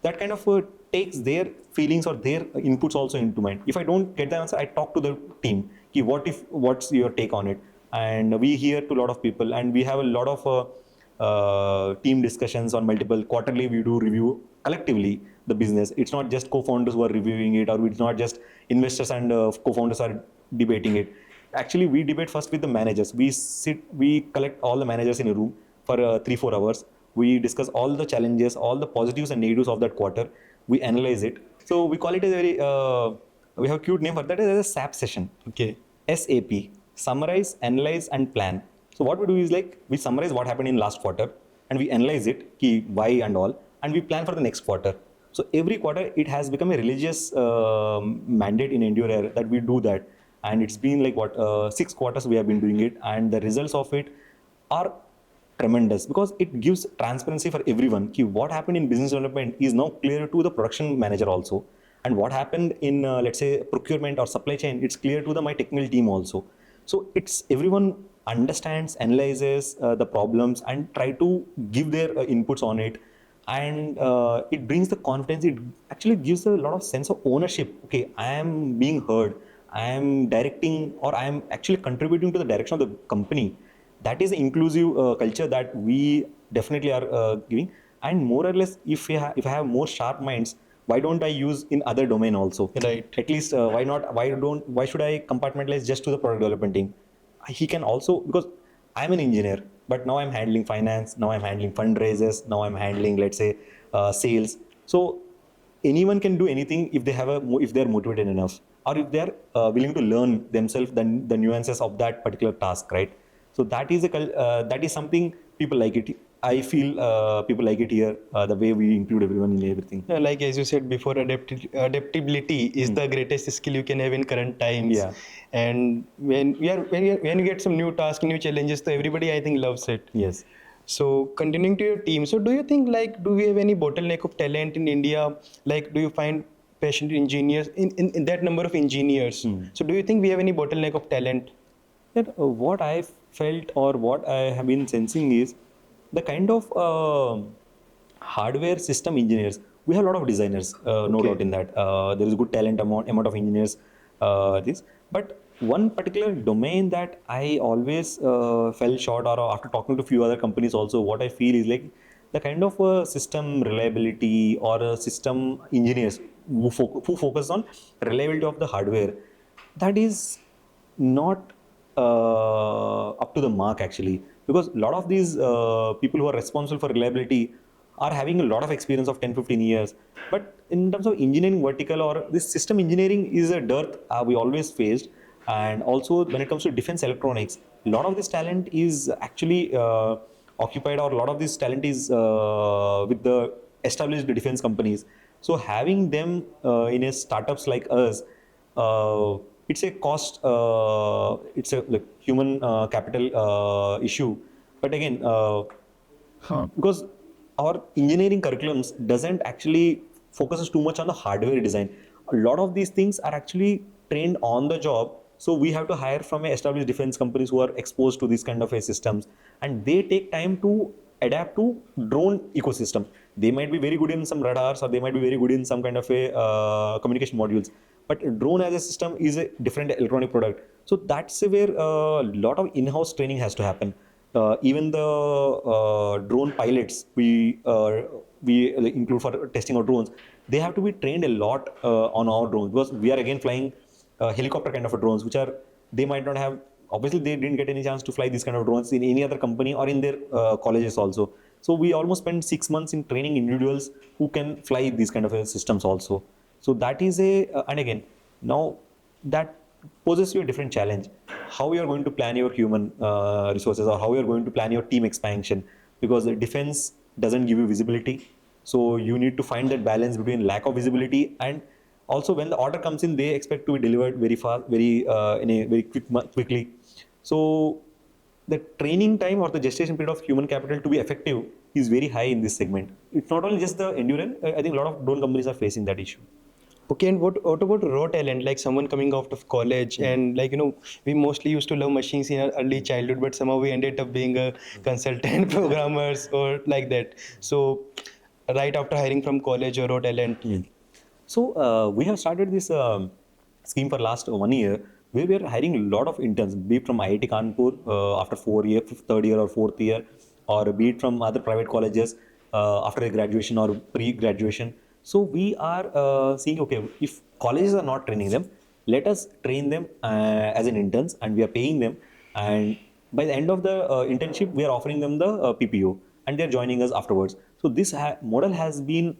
that kind of takes their feelings or their inputs also into mind. If I don't get the answer, I talk to the team. What's your take on it? And we hear to a lot of people, and we have a lot of team discussions on multiple quarterly. We do review collectively the business. It's not just co-founders who are reviewing it, or it's not just investors and co-founders are debating it. Actually, we debate first with the managers. We collect all the managers in a room for 3-4 hours. We discuss all the challenges, all the positives and negatives of that quarter. We analyze it. So we call it a very, we have a cute name for that, as a SAP session. Okay. SAP, summarize, analyze and plan. So what we do is like, we summarize what happened in last quarter, and we analyze it, why and all, and we plan for the next quarter. So every quarter it has become a religious mandate in EndureAir that we do that. And it's been like 6 quarters we have been doing it, and the results of it are tremendous, because it gives transparency for everyone. What happened in business development is now clear to the production manager also, and what happened in let's say procurement or supply chain, it's clear to my technical team also. So it's everyone understands, analyzes the problems and try to give their inputs on it, and it brings the confidence. It actually gives a lot of sense of ownership. Okay, I am being heard, I am directing, or I am actually contributing to the direction of the company. That is an inclusive culture that we definitely are giving. And more or less, if I have more sharp minds, why don't I use in other domain also? Right. At least why should I compartmentalize just to the product development team? He can also, because I'm an engineer, but now I'm handling finance, now I'm handling fundraisers, now I'm handling, let's say, sales. So anyone can do anything if they're motivated enough, or if they're willing to learn themselves the nuances of that particular task, right? So that is something people like it. I feel people like it here, the way we include everyone in everything. Yeah, like as you said before, adaptability is the greatest skill you can have in current times. Yeah. And when you get some new tasks, new challenges, so everybody I think loves it. Yes. So continuing to your team, so do you think, like, do we have any bottleneck of talent in India? Like, do you find passionate engineers in that number of engineers? So do you think we have any bottleneck of talent? What I felt or what I have been sensing is the kind of hardware system engineers. We have a lot of designers, no doubt in that. There is a good talent amount of engineers. But one particular domain that I always fell short, or after talking to a few other companies also, what I feel is like the kind of system reliability or system engineers who focus on reliability of the hardware, that is not up to the mark actually, because a lot of these people who are responsible for reliability are having a lot of experience of 10-15 years. But in terms of engineering vertical, or this system engineering is a dearth we always faced. And also when it comes to defense electronics, a lot of this talent is actually occupied, or a lot of this talent is with the established defense companies. So having them in a startups like us, it's a cost, it's a like human capital issue. But again, because our engineering curriculums doesn't actually focuses too much on the hardware design. A lot of these things are actually trained on the job. So we have to hire from established defense companies who are exposed to these kind of systems, and they take time to adapt to drone ecosystem. They might be very good in some radars, or they might be very good in some kind of a communication modules. But a drone as a system is a different electronic product. So that's where a lot of in-house training has to happen. Even the drone pilots we include for testing of drones, they have to be trained a lot on our drones, because we are again flying helicopter kind of a drones, which are, they might not have, obviously they didn't get any chance to fly these kind of drones in any other company or in their colleges also. So we almost spend 6 months in training individuals who can fly these kind of systems also. So that is and again, now that poses you a different challenge. How you are going to plan your human resources, or how you are going to plan your team expansion, because the defense doesn't give you visibility. So you need to find that balance between lack of visibility, and also when the order comes in, they expect to be delivered very fast, very in a very quickly. So the training time or the gestation period of human capital to be effective is very high in this segment. It's not only just the endurance. I think a lot of drone companies are facing that issue. Okay, and what about raw talent, like someone coming out of college and like, we mostly used to love machines in our early childhood, but somehow we ended up being a consultant programmers or like that. So right after hiring from college or raw talent. So we have started this scheme for last 1 year, where we are hiring a lot of interns, be it from IIT Kanpur after 4 year, third year or fourth year, or be it from other private colleges after a graduation or pre-graduation. So we are seeing, okay, if colleges are not training them, let us train them as an interns, and we are paying them. And by the end of the internship, we are offering them the PPO, and they are joining us afterwards. So this model has been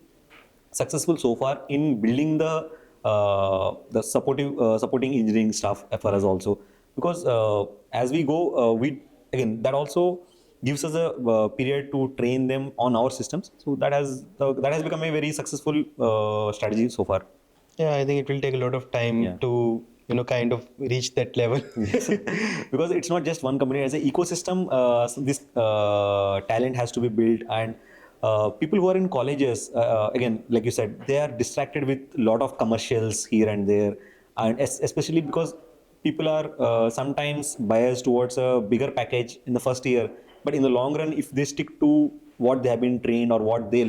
successful so far in building the supporting engineering staff for us also, because as we go, we again, that also gives us a period to train them on our systems. So that has become a very successful strategy so far. Yeah, I think it will take a lot of time to kind of reach that level. Yes. Because it's not just one company, as an ecosystem. So this talent has to be built, and people who are in colleges, again, like you said, they are distracted with a lot of commercials here and there, and especially because people are sometimes biased towards a bigger package in the first year, but in the long run, if they stick to what they have been trained or what they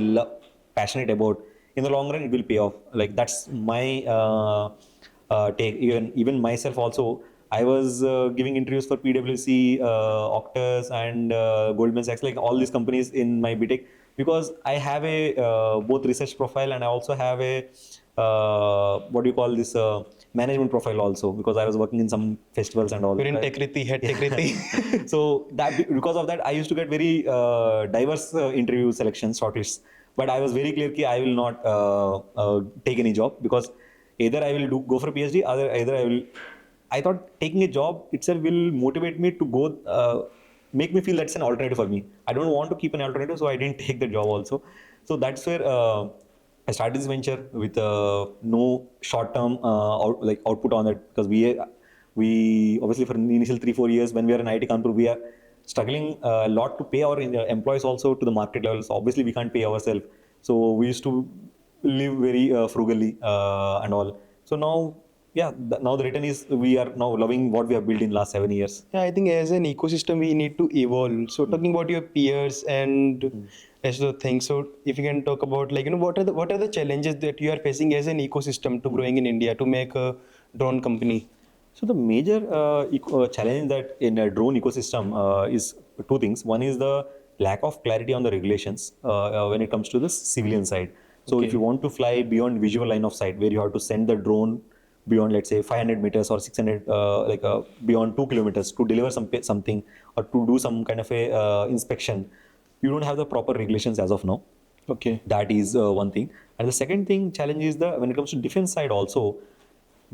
passionate about, in the long run it will pay off. Like, that's my take. Even myself also, I was giving interviews for PwC, Octus, and Goldman Sachs, like all these companies in my BTech, because I have a both research profile, and I also have a what do you call this management profile also, because I was working in some festivals and all. You're in Tekriti, head Tekriti. So that, because of that, I used to get very diverse interview selections, shortlists. But I was very clear that I will not take any job, because either I will go for a PhD, either I will. I thought taking a job itself will motivate me to go, make me feel that's an alternative for me. I don't want to keep an alternative, so I didn't take the job also. So that's where I started this venture with no short-term output on it, because we obviously for the initial 3-4 years when we are in IIT Kanpur, we are struggling a lot to pay our employees also to the market level. So obviously we can't pay ourselves. So we used to live very frugally and all. So now, now the return is we are now loving what we have built in last 7 years. Yeah, I think as an ecosystem we need to evolve. So talking about your peers and as the thing, so if you can talk about what are the challenges that you are facing as an ecosystem to growing in India to make a drone company? So the major challenge that in a drone ecosystem is two things. One is the lack of clarity on the regulations when it comes to the civilian side. So if you want to fly beyond visual line of sight, where you have to send the drone beyond, let's say, 500 meters or 600, beyond 2 kilometers to deliver something or to do some kind of a inspection, you don't have the proper regulations as of now. Okay. That is one thing. And the second thing, challenge is when it comes to defense side also.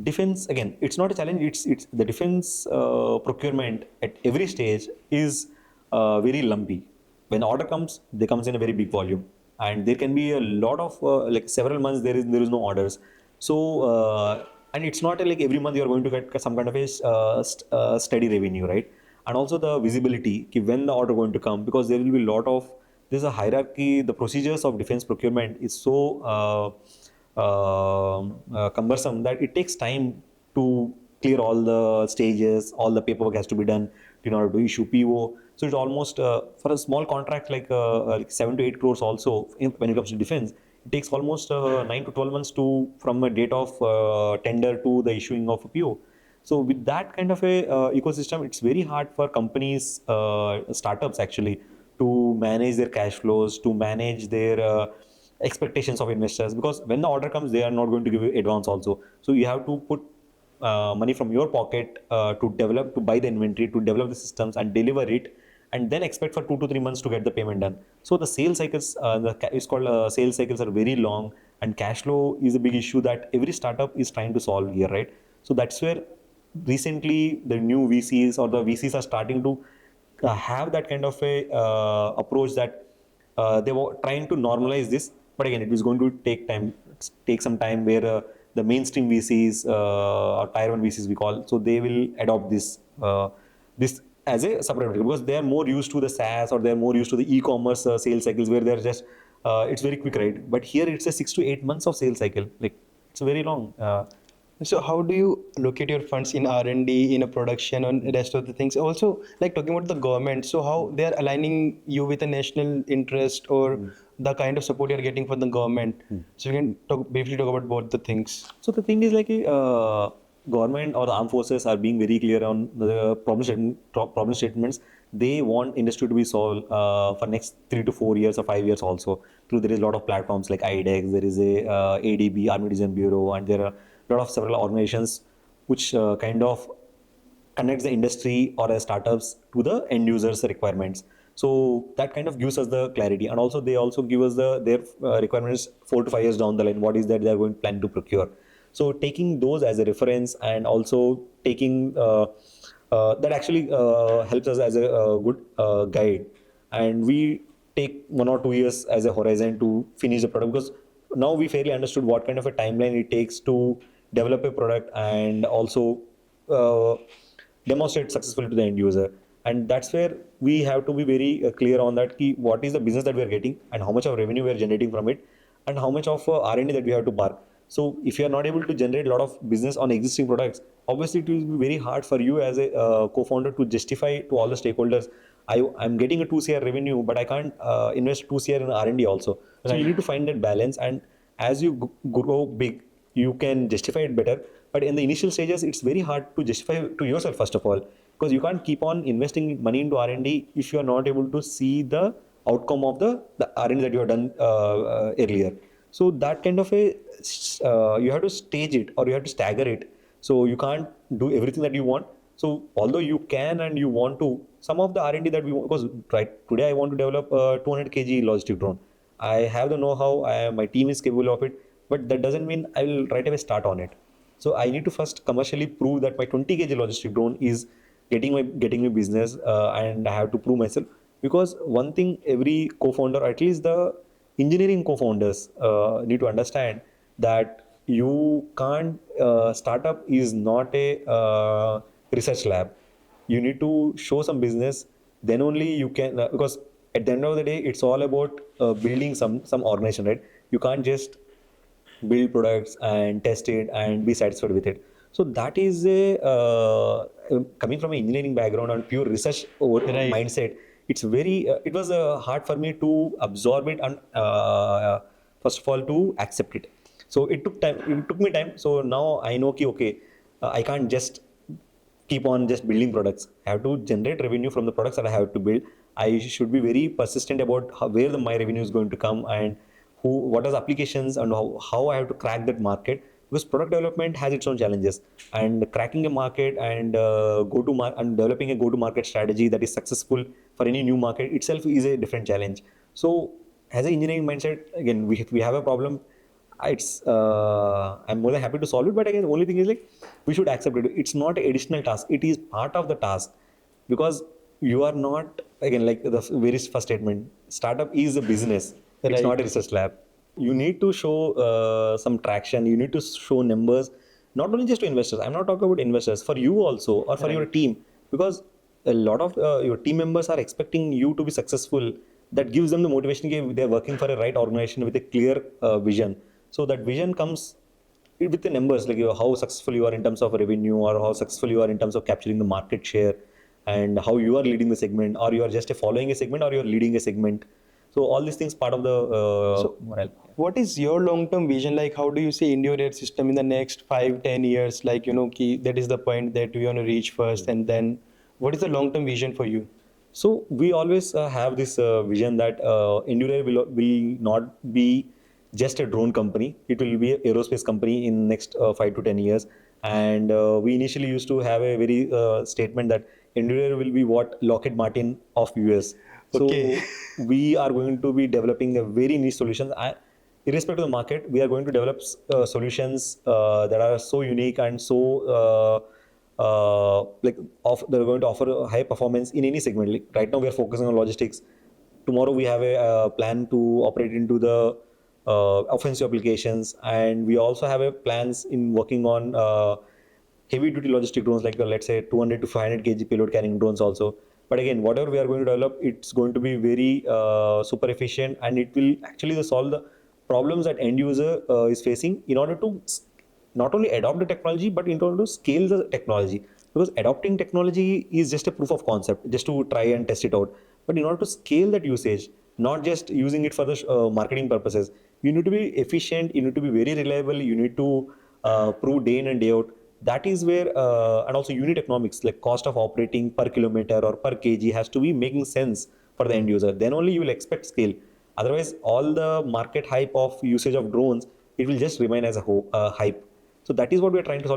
Defense, again, it's not a challenge. It's the defense procurement at every stage is very lumpy. When order comes, they comes in a very big volume, and there can be a lot of several months there is no orders. So and it's not like every month you are going to get some kind of a steady revenue, right? And also the visibility, when the order going to come, because there will be a lot of, there's a hierarchy. The procedures of defense procurement is so cumbersome that it takes time to clear all the stages, all the paperwork has to be done in order to issue PO. So it's almost for a small contract like 7 to 8 crores also when it comes to defense, it takes almost 9 to 12 months to from a date of tender to the issuing of a PO. So with that kind of a ecosystem, it's very hard for companies, startups actually, to manage their cash flows, to manage their expectations of investors, because when the order comes, they are not going to give you advance also. So you have to put money from your pocket to buy the inventory, to develop the systems and deliver it, and then expect for 2 to 3 months to get the payment done. So the sales cycles, it's called sales cycles are very long, and cash flow is a big issue that every startup is trying to solve here, right? So that's where recently the new VCs or the VCs are starting to have that kind of a approach that they were trying to normalize this. But again, it is going to take some time where the mainstream VCs or tier 1 VCs we call, so they will adopt this as a separate, because they are more used to the SaaS, or they are more used to the e-commerce sales cycles where they're just it's very quick, right? But here it's a 6 to 8 months of sales cycle, like it's very long. So how do you allocate your funds in R&D, in a production, and rest of the things? Also, like talking about the government, so how they are aligning you with a national interest, or the kind of support you are getting from the government? So you can briefly talk about both the things. So the thing is like government or the armed forces are being very clear on the problem statements. They want industry to be solved for next 3 to 4 years or 5 years also. Through there is a lot of platforms like IDEX, there is a ADB, Army Design Bureau, and there are a lot of several organizations which kind of connects the industry or startups to the end users requirements. So that kind of gives us the clarity, and also they also give us their requirements 4 to 5 years down the line. What is that they are going to plan to procure? So taking those as a reference, and also taking that actually helps us as a good guide, and we take 1 or 2 years as a horizon to finish the product, because now we fairly understood what kind of a timeline it takes to develop a product and also demonstrate successfully to the end user. And that's where we have to be very clear on that key, what is the business that we are getting, and how much of revenue we are generating from it, and how much of R&D that we have to park. So if you are not able to generate a lot of business on existing products, obviously it will be very hard for you as a co-founder to justify to all the stakeholders, I'm getting a 2 CR revenue, but I can't invest 2 CR in R&D also. So you need to find that balance, and as you grow big, you can justify it better. But in the initial stages, it's very hard to justify to yourself, first of all, because you can't keep on investing money into R&D if you are not able to see the outcome of the R&D that you have done earlier. So that kind of a you have to stage it, or you have to stagger it. So you can't do everything that you want. So although you can and you want to, some of the R&D that we want, because right today I want to develop a 200 kg logistic drone. I have the know-how, my team is capable of it, but that doesn't mean I will right away start on it. So I need to first commercially prove that my 20 kg logistic drone is getting me business, and I have to prove myself. Because one thing every co-founder, or at least the engineering co-founders, need to understand, that you can't startup is not a research lab. You need to show some business, then only you can, because at the end of the day, it's all about building some organization, right? You can't just build products and test it and be satisfied with it. So that is a coming from an engineering background and pure research mindset. It's very it was hard for me to absorb it, and first of all to accept it. So it took time. It took me time. So now I know okay, I can't just keep on just building products. I have to generate revenue from the products that I have to build. I should be very persistent about where my revenue is going to come, and what are the applications, and how I have to crack that market. Because product development has its own challenges, and cracking a market and and developing a go-to-market strategy that is successful for any new market itself is a different challenge. So as an engineering mindset, again, we have a problem. I'm more than happy to solve it, but again, the only thing is like we should accept it. It's not an additional task; it is part of the task, because you are not, again, like the very first statement. Startup is a business. It's not a research lab. You need to show some traction. You need to show numbers, not only just to investors. I'm not talking about investors, for you also, or for your team, because a lot of your team members are expecting you to be successful. That gives them the motivation. They're working for a right organization with a clear vision. So that vision comes with the numbers, like how successful you are in terms of revenue, or how successful you are in terms of capturing the market share. and how you are leading the segment, or you are just following a segment, or you are leading a segment. So all these things part of the morale. What is your long-term vision? Like, how do you see EndureAir system in the next 5-10 years? Like, that is the point that we want to reach first, and then what is the long-term vision for you? So we always have this vision that EndureAir will not be just a drone company. It will be an aerospace company in next 5 to 10 years. And we initially used to have a very statement that EndureAir will be what Lockheed Martin of US. So Okay. we are going to be developing a very niche solutions. Irrespective of the market, we are going to develop solutions that are so unique and so they're going to offer high performance in any segment. Like, right now we are focusing on logistics. Tomorrow we have a plan to operate into the offensive applications, and we also have a plans in working on heavy duty logistic drones, like let's say 200 to 500 kg payload carrying drones also. But again, whatever we are going to develop, it's going to be very super efficient, and it will actually solve the problems that end user is facing in order to not only adopt the technology, but in order to scale the technology. Because adopting technology is just a proof of concept, just to try and test it out. But in order to scale that usage, not just using it for the marketing purposes, you need to be efficient, you need to be very reliable, you need to prove day in and day out. That is where, and also unit economics, like cost of operating per kilometer or per kg, has to be making sense for the end user. Then only you will expect scale. Otherwise, all the market hype of usage of drones, it will just remain as a hype. So that is what we are trying to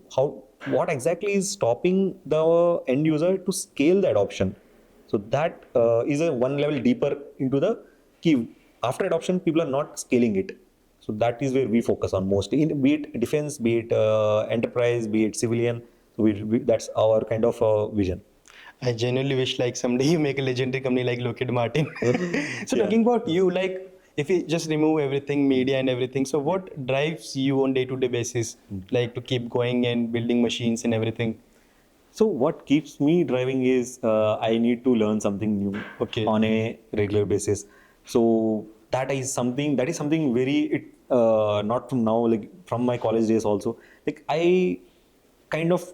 solve, what exactly is stopping the end user to scale the adoption. So that is a one level deeper into the key. After adoption, people are not scaling it. So that is where we focus on most, be it defense, be it enterprise, be it civilian. So that's our kind of vision. I genuinely wish like someday you make a legendary company like Lockheed Martin. So Yeah. talking about you, like if you just remove everything, media and everything, so what drives you on day-to-day basis, like to keep going and building machines and everything? So what keeps me driving is I need to learn something new Okay. on a regular basis. So that is something very not from now, like from my college days also. Like I kind of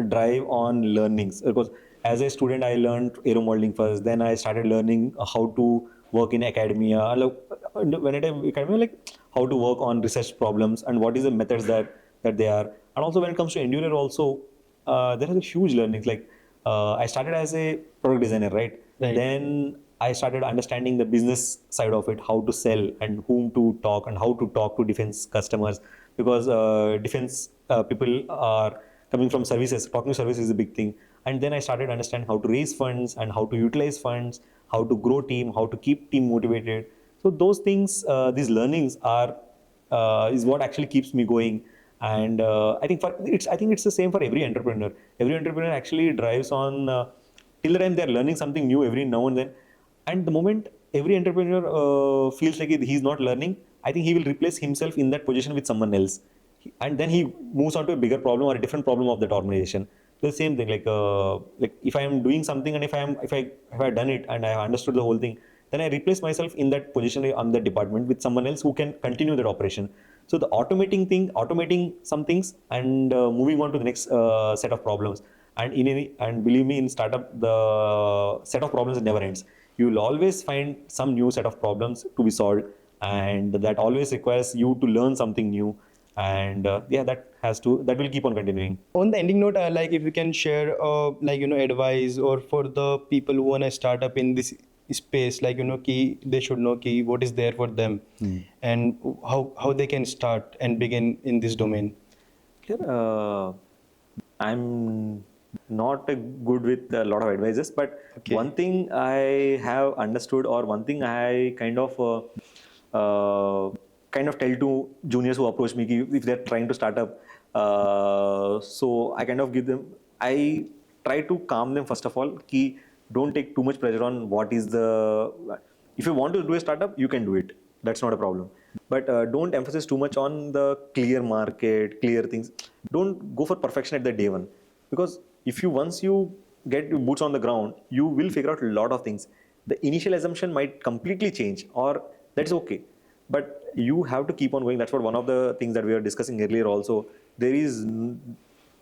drive on learnings, because as a student I learned aero modeling first, then I started learning how to work in academia. When I tell academia, like how to work on research problems and what is the methods that they are. And also when it comes to EndureAir also, there is a huge learnings. Like I started as a product designer, right? Right. Then I started understanding the business side of it, how to sell and whom to talk and how to talk to defense customers, because defense people are coming from services. Talking services is a big thing. And then I started understanding how to raise funds and how to utilize funds, how to grow team, how to keep team motivated. So those things, these learnings are is what actually keeps me going. And I think it's the same for every entrepreneur. Every entrepreneur actually drives on till the time they're learning something new every now and then. And the moment every entrepreneur feels like he's not learning, I think he will replace himself in that position with someone else. And then he moves on to a bigger problem or a different problem of that organization. So the same thing, like if I am doing something, and if I done it and I have understood the whole thing, then I replace myself in that position on that department with someone else who can continue that operation. So the automating some things and moving on to the next set of problems. And believe me, in startup, the set of problems never ends. You will always find some new set of problems to be solved, and that always requires you to learn something new. And that will keep on continuing. On the ending note, like if you can share advice or for the people who want to start up in this space, like key they should know key what is there for them, and how they can start and begin in this domain. Here, I'm not good with a lot of advices, but Okay. one thing I have understood, or one thing I kind of tell to juniors who approach me if they're trying to start up. So I kind of I try to calm them first of all. Don't take too much pressure on what is if you want to do a startup, you can do it. That's not a problem. But don't emphasize too much on the clear market, clear things. Don't go for perfection at the day one, because once you get your boots on the ground, you will figure out a lot of things. The initial assumption might completely change, or that's okay. But you have to keep on going. That's what one of the things that we were discussing earlier also. There is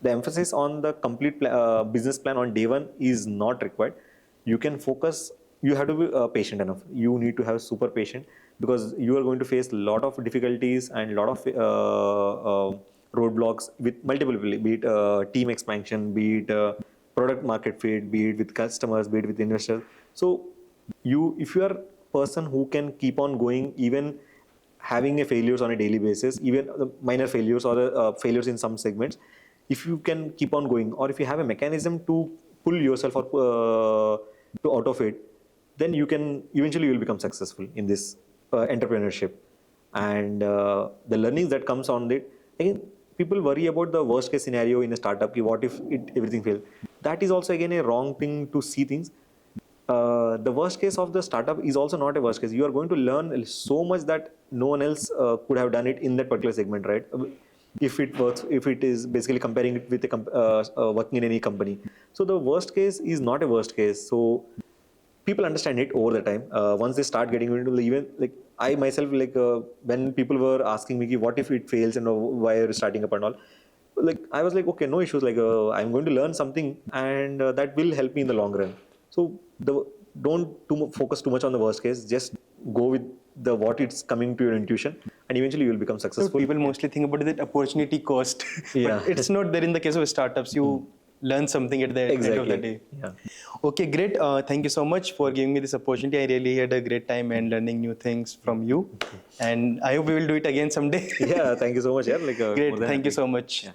the emphasis on the complete business plan on day one is not required. You can focus. You have to be patient enough. You need to have super patient, because you are going to face a lot of difficulties and a lot of roadblocks with multiple people, be it team expansion, be it product market fit, be it with customers, be it with investors. So if you are a person who can keep on going, even having a failures on a daily basis, even the minor failures or failures in some segments, if you can keep on going, or if you have a mechanism to pull yourself or to out of it, then you can eventually you will become successful in this entrepreneurship. And the learnings that comes on it, again, people worry about the worst case scenario in a startup. What if everything fails? That is also again a wrong thing to see things. The worst case of the startup is also not a worst case. You are going to learn so much that no one else could have done it in that particular segment, right? If it works, if it is basically comparing it with working in any company. So the worst case is not a worst case. So people understand it over the time. Once they start getting into the event, like I myself, like when people were asking me, what if it fails and why are you starting up and all, like I was like, okay, no issues. Like I'm going to learn something, and that will help me in the long run. So don't focus too much on the worst case. Just go with the what it's coming to your intuition, and eventually you will become successful. People mostly think about that opportunity cost, Yeah. but it's not there in the case of startups. You learn something at the end of the day. Yeah. Okay, great. Thank you so much for giving me this opportunity. I really had a great time and learning new things from you. And I hope we will do it again someday. Yeah. Thank you so much. Yeah. Like Great. more than Thank you happy. so much. Yeah.